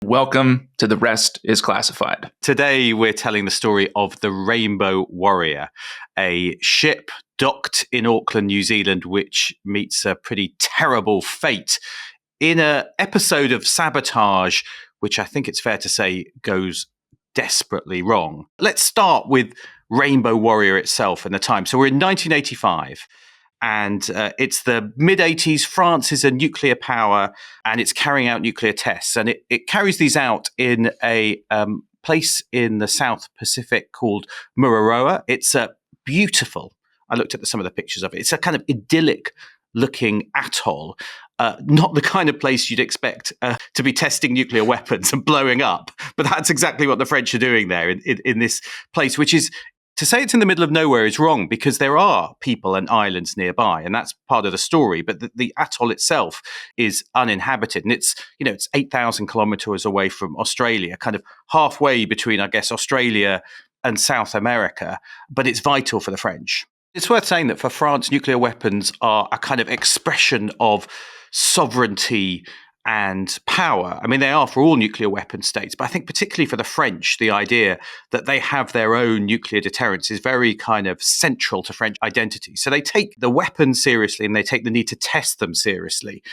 welcome to The Rest is Classified. Today, we're telling the story of the Rainbow Warrior, a ship docked in Auckland, New Zealand, which meets a pretty terrible fate in an episode of sabotage, which I think it's fair to say goes desperately wrong. Let's start with Rainbow Warrior itself and the time. So we're in 1985. And it's the mid-80s. France is a nuclear power, and it's carrying out nuclear tests. And it carries these out in a place in the South Pacific called Mururoa. It's beautiful. I looked at some of the pictures of it. It's a kind of idyllic-looking atoll. Not the kind of place you'd expect to be testing nuclear weapons and blowing up. But that's exactly what the French are doing there in this place, which is... To say it's in the middle of nowhere is wrong because there are people and islands nearby, and that's part of the story. But the atoll itself is uninhabited, and it's 8,000 kilometers away from Australia, kind of halfway between, I guess, Australia and South America. But it's vital for the French. It's worth saying that for France, nuclear weapons are a kind of expression of sovereignty and power. I mean, they are for all nuclear weapon states, but I think particularly for the French, the idea that they have their own nuclear deterrence is very kind of central to French identity. So they take the weapons seriously and they take the need to test them seriously.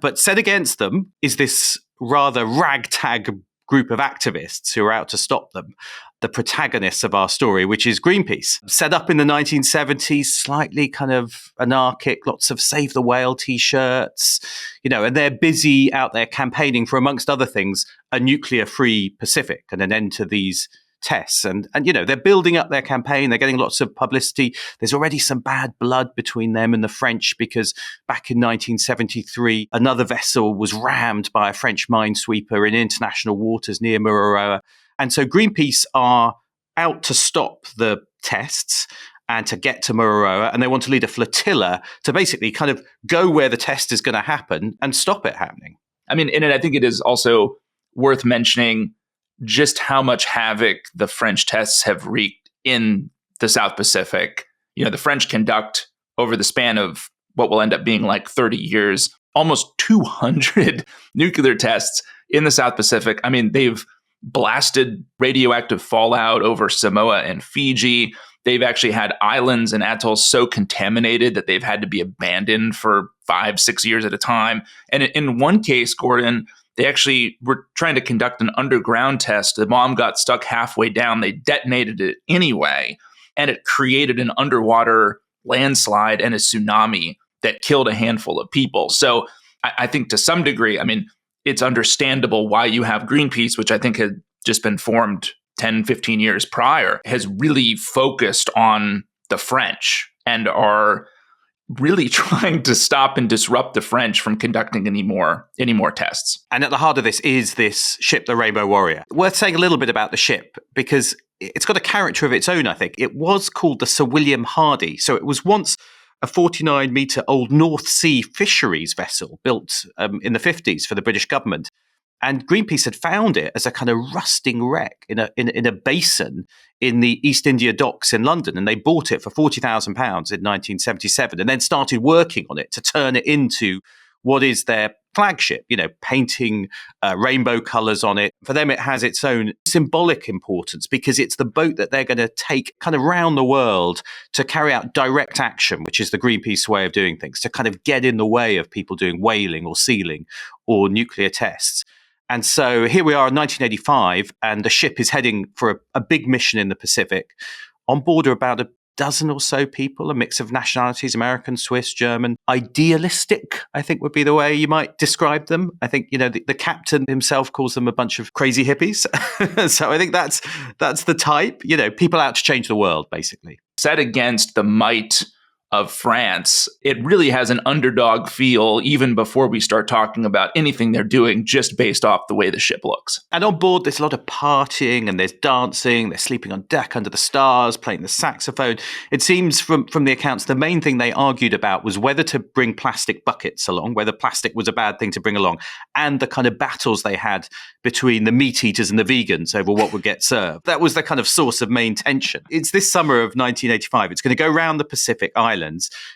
But set against them is this rather ragtag group of activists who are out to stop them. The protagonists of our story, which is Greenpeace, set up in the 1970s, slightly kind of anarchic, lots of Save the Whale t-shirts, and they're busy out there campaigning for, amongst other things, a nuclear-free Pacific and an end to these tests. And they're building up their campaign. They're getting lots of publicity. There's already some bad blood between them and the French because back in 1973, another vessel was rammed by a French minesweeper in international waters near Mururoa. And so Greenpeace are out to stop the tests and to get to Mururoa, and they want to lead a flotilla to basically kind of go where the test is going to happen and stop it happening. I mean, and I think it is also worth mentioning just how much havoc the French tests have wreaked in the South Pacific. The French conduct over the span of what will end up being like 30 years, almost 200 nuclear tests in the South Pacific. I mean, they've blasted radioactive fallout over Samoa and Fiji. They've actually had islands and atolls so contaminated that they've had to be abandoned for 5-6 years at a time. And in one case, Gordon, they actually were trying to conduct an underground test. The bomb got stuck halfway down. They detonated it anyway, and it created an underwater landslide and a tsunami that killed a handful of people. So I think to some degree, I mean, it's understandable why you have Greenpeace, which I think had just been formed 10, 15 years prior, has really focused on the French and are really trying to stop and disrupt the French from conducting any more tests. And at the heart of this is this ship, the Rainbow Warrior. Worth saying a little bit about the ship because it's got a character of its own, I think. It was called the Sir William Hardy. So it was once a 49-metre-old North Sea fisheries vessel built in the 50s for the British government. And Greenpeace had found it as a kind of rusting wreck in a basin in the East India Docks in London. And they bought it for £40,000 in 1977 and then started working on it to turn it into what is their flagship, painting rainbow colours on it. For them, it has its own symbolic importance because it's the boat that they're going to take kind of round the world to carry out direct action, which is the Greenpeace way of doing things, to kind of get in the way of people doing whaling or sealing or nuclear tests. And so here we are in 1985, and the ship is heading for a big mission in the Pacific. On board are about a dozen or so people, a mix of nationalities, American, Swiss, German. Idealistic, I think would be the way you might describe them. I think, the captain himself calls them a bunch of crazy hippies. So I think that's the type, people out to change the world, basically. Set against the might of France, it really has an underdog feel even before we start talking about anything they're doing just based off the way the ship looks. And on board, there's a lot of partying and there's dancing. They're sleeping on deck under the stars, playing the saxophone. It seems from the accounts, the main thing they argued about was whether to bring plastic buckets along, whether plastic was a bad thing to bring along, and the kind of battles they had between the meat eaters and the vegans over what would get served. That was the kind of source of main tension. It's this summer of 1985. It's going to go around the Pacific Islands.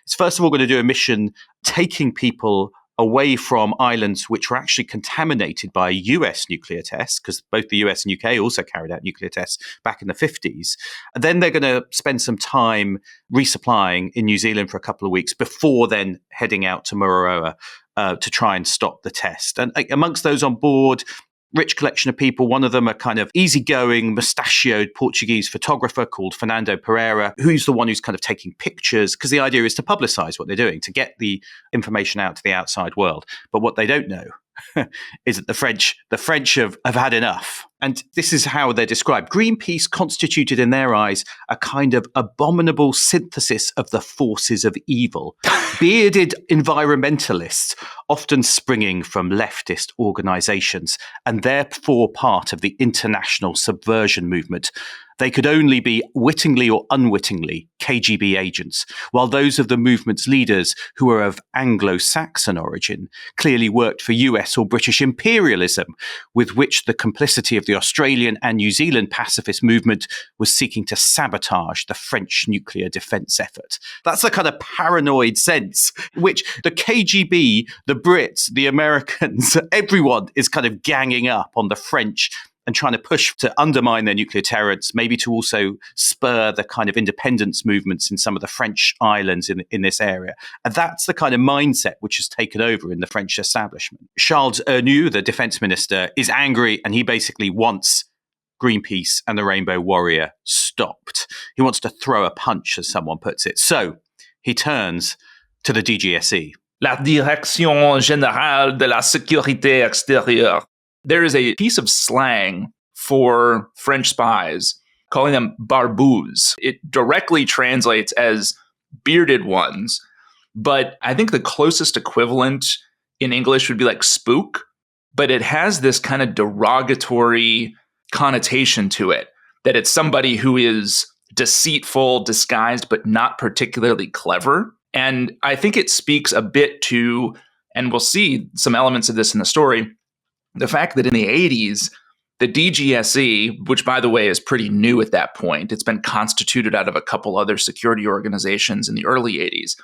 It's first of all going to do a mission taking people away from islands which were actually contaminated by US nuclear tests, because both the US and UK also carried out nuclear tests back in the 50s. And then they're going to spend some time resupplying in New Zealand for a couple of weeks before then heading out to Mururoa to try and stop the test. And amongst those on board, rich collection of people. One of them a kind of easygoing, mustachioed Portuguese photographer called Fernando Pereira, who's the one who's kind of taking pictures, because the idea is to publicize what they're doing, to get the information out to the outside world. But what they don't know is that the French have had enough. And this is how they're described. Greenpeace constituted in their eyes a kind of abominable synthesis of the forces of evil. Bearded environmentalists, often springing from leftist organizations, and therefore part of the international subversion movement. They could only be wittingly or unwittingly KGB agents, while those of the movement's leaders, who were of Anglo-Saxon origin, clearly worked for US or British imperialism, with which the complicity of the Australian and New Zealand pacifist movement was seeking to sabotage the French nuclear defense effort. That's a kind of paranoid sense, which the KGB, the Brits, the Americans, everyone is kind of ganging up on the French and trying to push to undermine their nuclear deterrence, maybe to also spur the kind of independence movements in some of the French islands in this area. And that's the kind of mindset which has taken over in the French establishment. Charles Ernoult, the defense minister, is angry, and he basically wants Greenpeace and the Rainbow Warrior stopped. He wants to throw a punch, as someone puts it. So he turns to the DGSE. La Direction Générale de la Sécurité Extérieure. There is a piece of slang for French spies, calling them barbouz. It directly translates as bearded ones, but I think the closest equivalent in English would be like spook, but it has this kind of derogatory connotation to it, that it's somebody who is deceitful, disguised, but not particularly clever. And I think it speaks a bit to, and we'll see some elements of this in the story, the fact that in the 80s, the DGSE, which by the way is pretty new at that point, it's been constituted out of a couple other security organizations in the early 80s.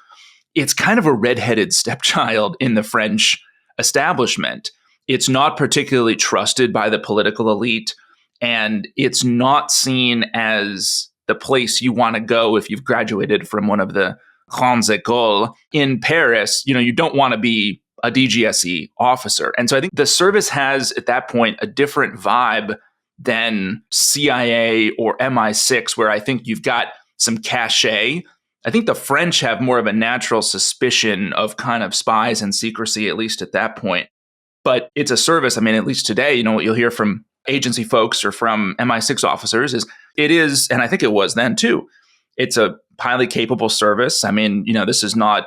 It's kind of a redheaded stepchild in the French establishment. It's not particularly trusted by the political elite, and it's not seen as the place you want to go if you've graduated from one of the grandes écoles. In Paris, you don't want to be a DGSE officer. And so I think the service has, at that point, a different vibe than CIA or MI6, where I think you've got some cachet. I think the French have more of a natural suspicion of kind of spies and secrecy, at least at that point. But it's a service, at least today, what you'll hear from agency folks or from MI6 officers is, it is, and I think it was then too, it's a highly capable service. This is not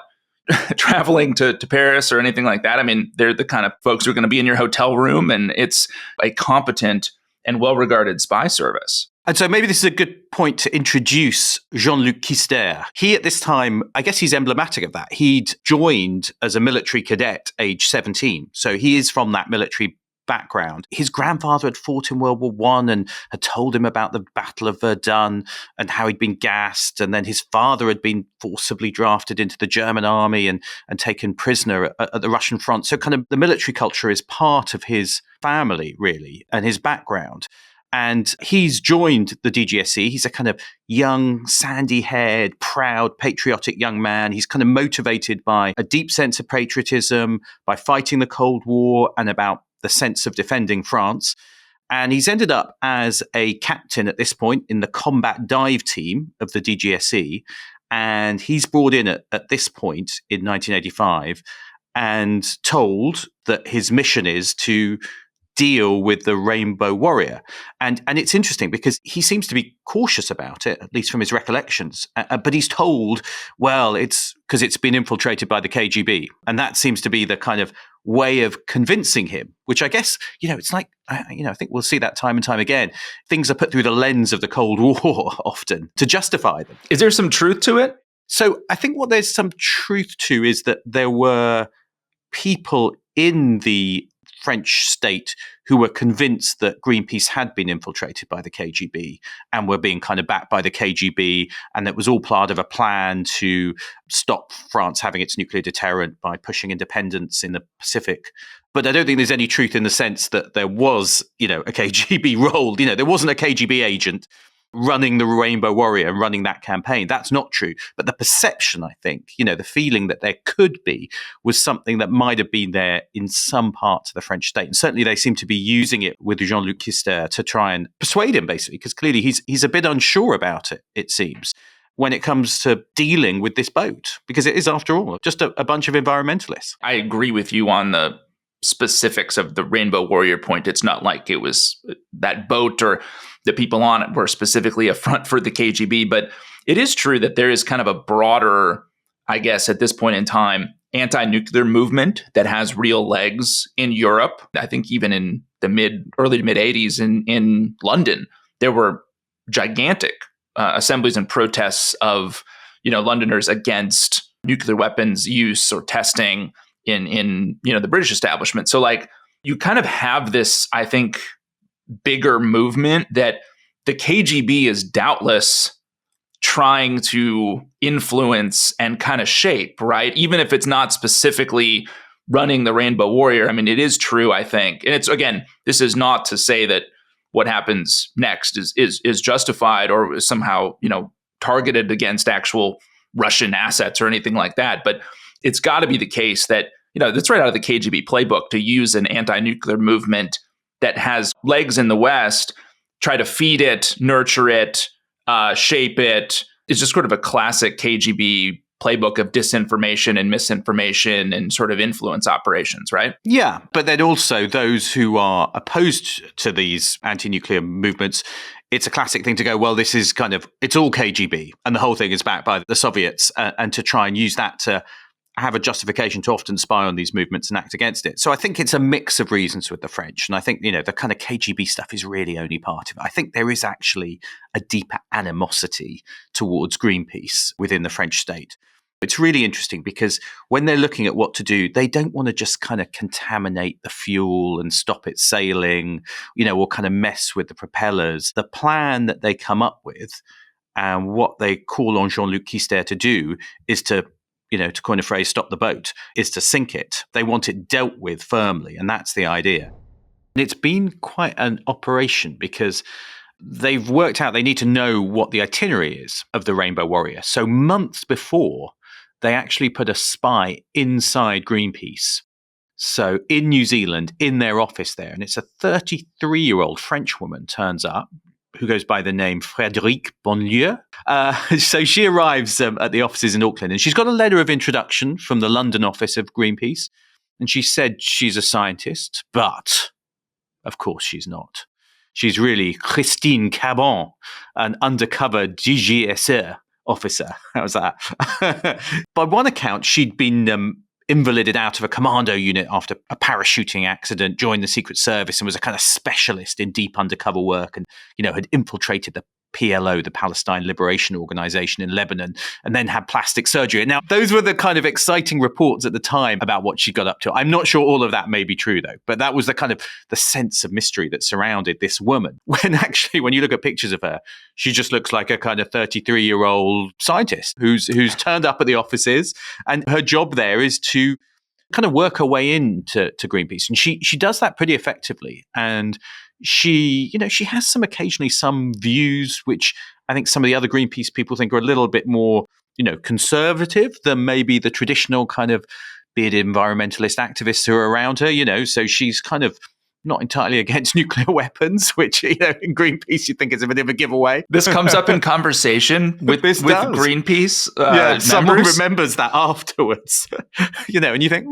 traveling to Paris or anything like that. They're the kind of folks who are going to be in your hotel room, and it's a competent and well-regarded spy service. And so maybe this is a good point to introduce Jean-Luc Kister. He, at this time, I guess he's emblematic of that. He'd joined as a military cadet, age 17. So he is from that military background. His grandfather had fought in World War I and had told him about the Battle of Verdun and how he'd been gassed. And then his father had been forcibly drafted into the German army and taken prisoner at the Russian front. So kind of the military culture is part of his family, really, and his background. And he's joined the DGSE. He's a kind of young, sandy-haired, proud, patriotic young man. He's kind of motivated by a deep sense of patriotism, by fighting the Cold War, and about the sense of defending France. And he's ended up as a captain at this point in the combat dive team of the DGSE. And he's brought in at this point in 1985 and told that his mission is to deal with the Rainbow Warrior. And it's interesting because he seems to be cautious about it, at least from his recollections. But he's told, well, it's because it's been infiltrated by the KGB. And that seems to be the kind of way of convincing him, which I guess, it's like, I think we'll see that time and time again. Things are put through the lens of the Cold War often to justify them. Is there some truth to it? So I think what there's some truth to is that there were people in the French state who were convinced that Greenpeace had been infiltrated by the KGB and were being kind of backed by the KGB, and it was all part of a plan to stop France having its nuclear deterrent by pushing independence in the Pacific. But I don't think there's any truth in the sense that there was, a KGB role. There wasn't a KGB agent running the Rainbow Warrior and running that campaign. That's not true. But the perception, I think, the feeling that there could be was something that might have been there in some parts of the French state. And certainly they seem to be using it with Jean-Luc Kister to try and persuade him, basically, because clearly he's a bit unsure about it seems, when it comes to dealing with this boat, because it is, after all, just a bunch of environmentalists. I agree with you on the specifics of the Rainbow Warrior point. It's not like it was that boat or the people on it were specifically a front for the KGB, but it is true that there is kind of a broader, I guess, at this point in time, anti-nuclear movement that has real legs in Europe. I think even in the early to mid 80s in London, there were gigantic assemblies and protests of, Londoners against nuclear weapons use or testing in the British establishment. So you kind of have this, I think, bigger movement that the KGB is doubtless trying to influence and kind of shape, right? Even if it's not specifically running the Rainbow Warrior. I mean, it is true, I think. And it's, again, this is not to say that what happens next is justified or is somehow, targeted against actual Russian assets or anything like that. But it's got to be the case that, that's right out of the KGB playbook, to use an anti-nuclear movement that has legs in the West, try to feed it, nurture it, shape it. It's just sort of a classic KGB playbook of disinformation and misinformation and sort of influence operations, right? Yeah, but then also those who are opposed to these anti-nuclear movements, it's a classic thing to go, well, this is it's all KGB and the whole thing is backed by the Soviets, and to try and use that to have a justification to often spy on these movements and act against it. So I think it's a mix of reasons with the French. And I think, the kind of KGB stuff is really only part of it. I think there is actually a deeper animosity towards Greenpeace within the French state. It's really interesting because when they're looking at what to do, they don't want to just kind of contaminate the fuel and stop it sailing, or kind of mess with the propellers. The plan that they come up with and what they call on Jean-Luc Kister to do is to coin a phrase, stop the boat, is to sink it. They want it dealt with firmly, and that's the idea. And it's been quite an operation because they've worked out they need to know what the itinerary is of the Rainbow Warrior. So months before, they actually put a spy inside Greenpeace. So in New Zealand, in their office there, and it's a 33-year-old French woman turns up, who goes by the name Frédéric Bonlieu. So she arrives at the offices in Auckland, and she's got a letter of introduction from the London office of Greenpeace. And she said she's a scientist, but of course she's not. She's really Christine Cabon, an undercover DGSE officer. How's that? By one account, she'd been invalided out of a commando unit after a parachuting accident, joined the Secret Service and was a kind of specialist in deep undercover work, and had infiltrated the PLO, the Palestine Liberation Organization in Lebanon, and then had plastic surgery. Now, those were the kind of exciting reports at the time about what she got up to. I'm not sure all of that may be true, though, but that was the kind of the sense of mystery that surrounded this woman. When actually, when you look at pictures of her, she just looks like a kind of 33-year-old scientist who's turned up at the offices, and her job there is to kind of work her way into Greenpeace. And she does that pretty effectively. And she has occasionally some views which I think some of the other Greenpeace people think are a little bit more, conservative than maybe the traditional kind of bearded environmentalist activists who are around her, so she's kind of not entirely against nuclear weapons, which, in Greenpeace, you think is a bit of a giveaway. This comes up in conversation with Greenpeace someone members. remembers that afterwards, and you think,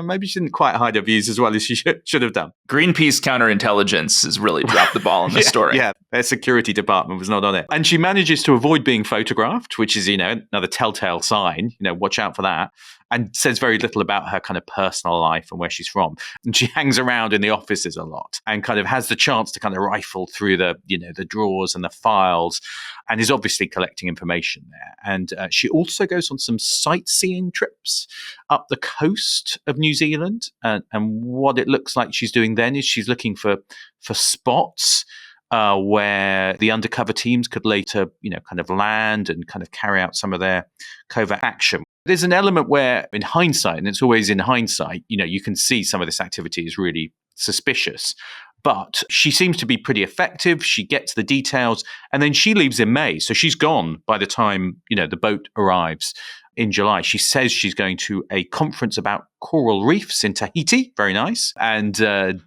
maybe she didn't quite hide her views as well as she should have done. Greenpeace counterintelligence has really dropped the ball in this story. Yeah, their security department was not on it. And she manages to avoid being photographed, which is, another telltale sign, watch out for that. and says very little about her kind of personal life and where she's from. And she hangs around in the offices a lot and kind of has the chance to kind of rifle through the drawers and the files, and is obviously collecting information there. And she also goes on some sightseeing trips up the coast of New Zealand. And what it looks like she's doing then is she's looking for spots where the undercover teams could later, kind of land and kind of carry out some of their covert action. There's an element where, in hindsight, and it's always in hindsight, you can see some of this activity is really suspicious. But she seems to be pretty effective. She gets the details, and then she leaves in May. So she's gone by the time, the boat arrives in July. She says she's going to a conference about coral reefs in Tahiti, very nice, and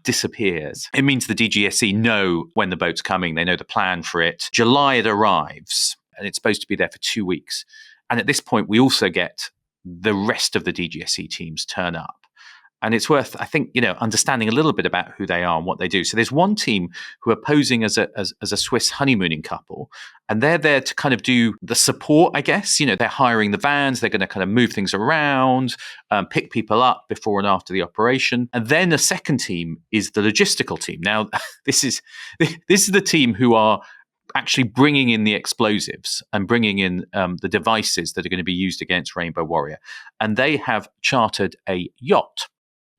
disappears. It means the DGSE know when the boat's coming. They know the plan for it. July it arrives, and it's supposed to be there for 2 weeks. And at this point, we also get the rest of the DGSE teams turn up. And it's worth, I think, understanding a little bit about who they are and what they do. So there's one team who are posing as a Swiss honeymooning couple, and they're there to kind of do the support, I guess. They're hiring the vans, they're going to kind of move things around, pick people up before and after the operation. And then a second team is the logistical team. Now, this is the team who are actually bringing in the explosives and bringing in the devices that are going to be used against Rainbow Warrior. And they have chartered a yacht.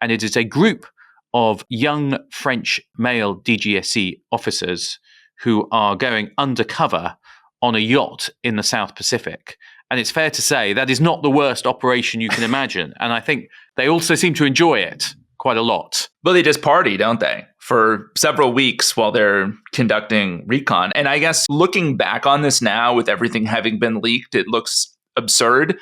And it is a group of young French male DGSE officers who are going undercover on a yacht in the South Pacific. And it's fair to say that is not the worst operation you can imagine. And I think they also seem to enjoy it quite a lot. Well, they just party, don't they? For several weeks while they're conducting recon. And I guess looking back on this now with everything having been leaked, it looks absurd.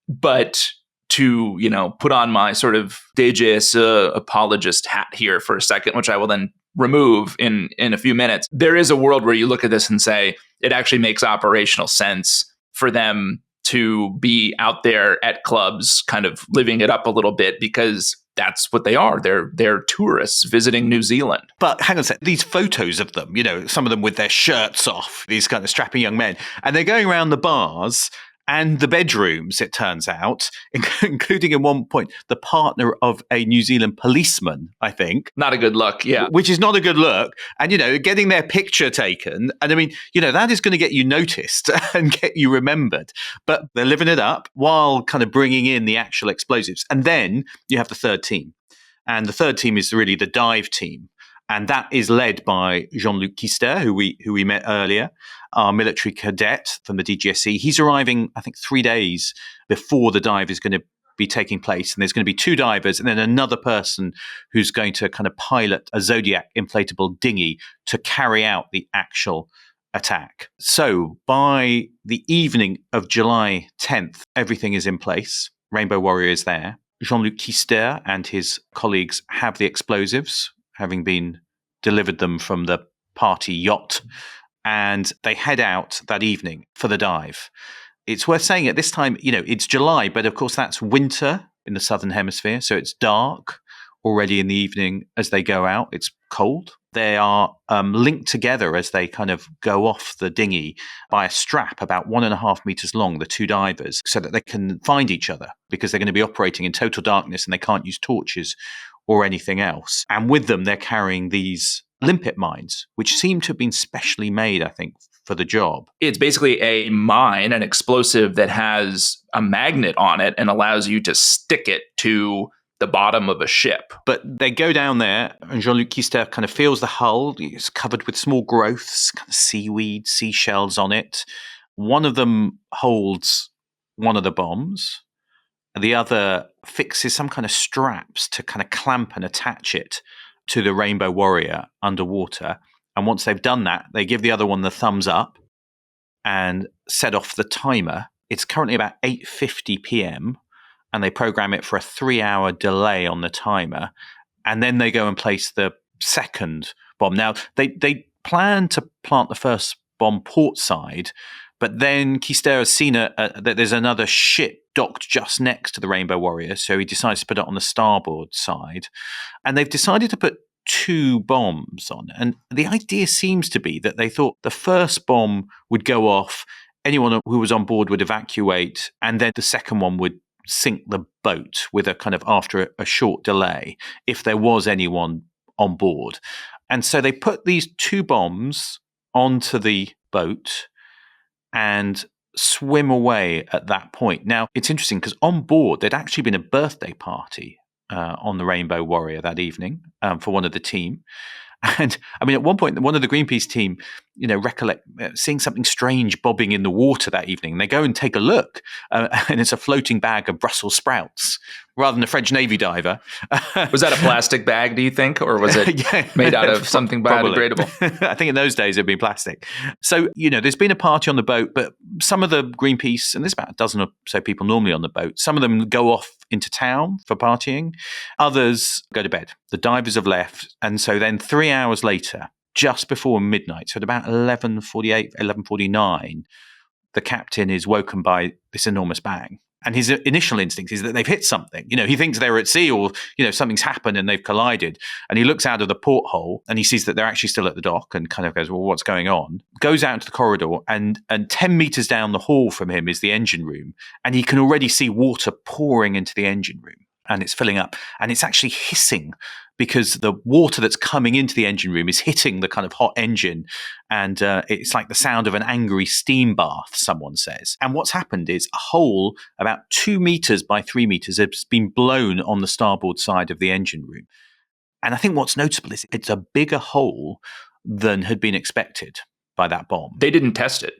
But to, put on my sort of DGSE apologist hat here for a second, which I will then remove in a few minutes, there is a world where you look at this and say it actually makes operational sense for them to be out there at clubs kind of living it up a little bit, because that's what they are. They're tourists visiting New Zealand. But hang on a sec. These photos of them, some of them with their shirts off, these kind of strapping young men, and they're going around the bars and the bedrooms, it turns out, including at one point the partner of a New Zealand policeman, I think. Not a good look, yeah. Which is not a good look. And, getting their picture taken. And I mean, that is going to get you noticed and get you remembered. But they're living it up while kind of bringing in the actual explosives. And then you have the third team. And the third team is really the dive team. And that is led by Jean-Luc Kister, who we met earlier, our military cadet from the DGSE. He's arriving, I think, 3 days before the dive is going to be taking place. And there's going to be 2 divers and then another person who's going to kind of pilot a Zodiac inflatable dinghy to carry out the actual attack. So by the evening of July 10th, everything is in place. Rainbow Warrior is there. Jean-Luc Kister and his colleagues have the explosives, having been delivered them from the party yacht, and they head out that evening for the dive. It's worth saying at this time, it's July, but of course that's winter in the Southern Hemisphere, so it's dark already in the evening as they go out. It's cold. They are linked together as they kind of go off the dinghy by a strap about 1.5 meters long, the 2 divers, so that they can find each other, because they're going to be operating in total darkness and they can't use torches or anything else. And with them, they're carrying these limpet mines, which seem to have been specially made, I think, for the job. It's basically a mine, an explosive that has a magnet on it and allows you to stick it to the bottom of a ship. But they go down there, and Jean-Luc Kister kind of feels the hull. It's covered with small growths, kind of seaweed, seashells on it. One of them holds one of the bombs. The other fixes some kind of straps to kind of clamp and attach it to the Rainbow Warrior underwater. And once they've done that, they give the other one the thumbs up and set off the timer. It's currently about 8:50 p.m. and they program it for a 3-hour delay on the timer. And then they go and place the second bomb. Now, they plan to plant the first bomb port side, but then Kister has seen that there's another ship docked just next to the Rainbow Warrior, so he decides to put it on the starboard side. And they've decided to put 2 bombs on. And the idea seems to be that they thought the first bomb would go off, anyone who was on board would evacuate, and then the second one would sink the boat with a kind of after a short delay if there was anyone on board. And so they put these 2 bombs onto the boat and swim away at that point. Now, it's interesting because on board, there'd actually been a birthday party on the Rainbow Warrior that evening for one of the team. And I mean, at one point, one of the Greenpeace team, recollect seeing something strange bobbing in the water that evening. They go and take a look, and it's a floating bag of Brussels sprouts rather than a French Navy diver. Was that a plastic bag, do you think? Or was it made out of something biodegradable? I think in those days it'd be plastic. So, there's been a party on the boat, but some of the Greenpeace, and there's about a dozen or so people normally on the boat, some of them go off into town for partying. Others go to bed. The divers have left. And so then 3 hours later, just before midnight, so at about 11:48, 11:49, the captain is woken by this enormous bang. And his initial instinct is that they've hit something. He thinks they're at sea or, something's happened and they've collided. And he looks out of the porthole and he sees that they're actually still at the dock and kind of goes, well, what's going on? Goes out into the corridor and 10 meters down the hall from him is the engine room. And he can already see water pouring into the engine room. And it's filling up. And it's actually hissing because the water that's coming into the engine room is hitting the kind of hot engine. And it's like the sound of an angry steam bath, someone says. And what's happened is a hole about 2 meters by 3 meters has been blown on the starboard side of the engine room. And I think what's notable is it's a bigger hole than had been expected by that bomb. They didn't test it.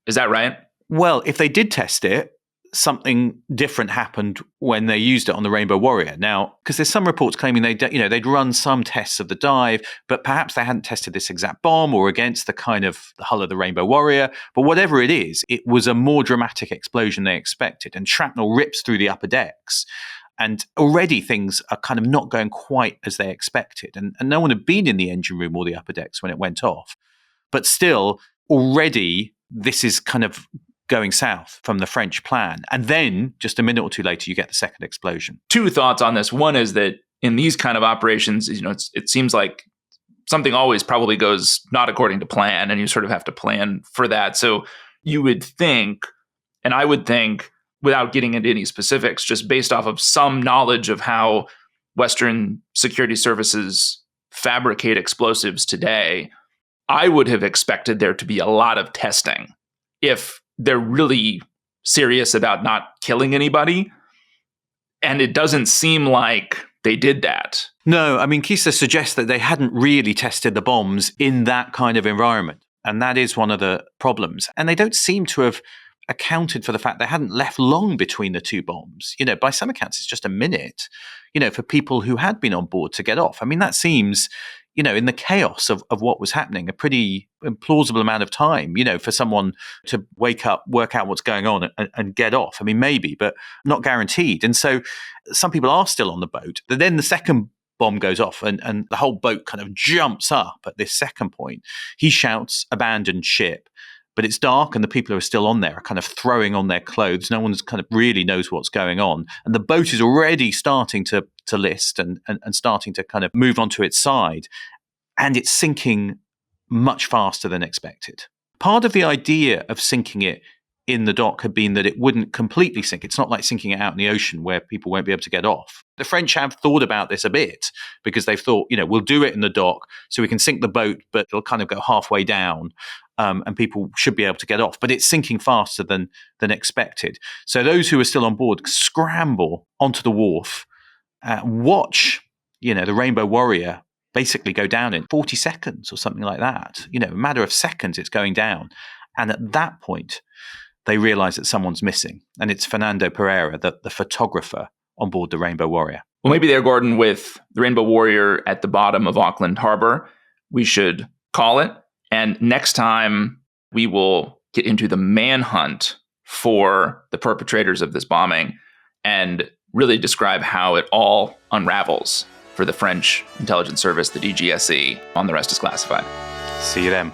Is that right? Well, if they did test it, something different happened when they used it on the Rainbow Warrior. Now, because there's some reports claiming they'd run some tests of the dive, but perhaps they hadn't tested this exact bomb or against the hull of the Rainbow Warrior. But whatever it is, it was a more dramatic explosion than they expected, and shrapnel rips through the upper decks. And already things are kind of not going quite as they expected. And no one had been in the engine room or the upper decks when it went off. But still, already this is kind of going south from the French plan. And then just a minute or two later, you get the second explosion. 2 thoughts on this. One is that in these kind of operations, it seems like something always probably goes not according to plan, and you sort of have to plan for that. So you would think, and I would think, without getting into any specifics, just based off of some knowledge of how Western security services fabricate explosives today, I would have expected there to be a lot of testing if they're really serious about not killing anybody. And it doesn't seem like they did that. No, I mean, Kister suggests that they hadn't really tested the bombs in that kind of environment. And that is one of the problems. And they don't seem to have accounted for the fact they hadn't left long between the 2 bombs. By some accounts, it's just a minute, for people who had been on board to get off. I mean, that seems, in the chaos of what was happening, a pretty implausible amount of time, for someone to wake up, work out what's going on and get off. I mean, maybe, but not guaranteed. And so some people are still on the boat. But then the second bomb goes off and the whole boat kind of jumps up at this second point. He shouts, "Abandon ship." But it's dark and the people who are still on there are kind of throwing on their clothes. No one's kind of really knows what's going on. And the boat is already starting to list and starting to kind of move onto its side. And it's sinking much faster than expected. Part of the idea of sinking it in the dock had been that it wouldn't completely sink. It's not like sinking it out in the ocean where people won't be able to get off. The French have thought about this a bit because they've thought, we'll do it in the dock so we can sink the boat, but it'll kind of go halfway down. And people should be able to get off, but it's sinking faster than expected. So those who are still on board scramble onto the wharf, watch, the Rainbow Warrior basically go down in 40 seconds or something like that. A matter of seconds, it's going down. And at that point, they realize that someone's missing. And it's Fernando Pereira, the photographer on board the Rainbow Warrior. Well, maybe there, Gordon, with the Rainbow Warrior at the bottom of Auckland Harbor, we should call it. And next time, we will get into the manhunt for the perpetrators of this bombing and really describe how it all unravels for the French intelligence service, the DGSE, on The Rest is Classified. See you then.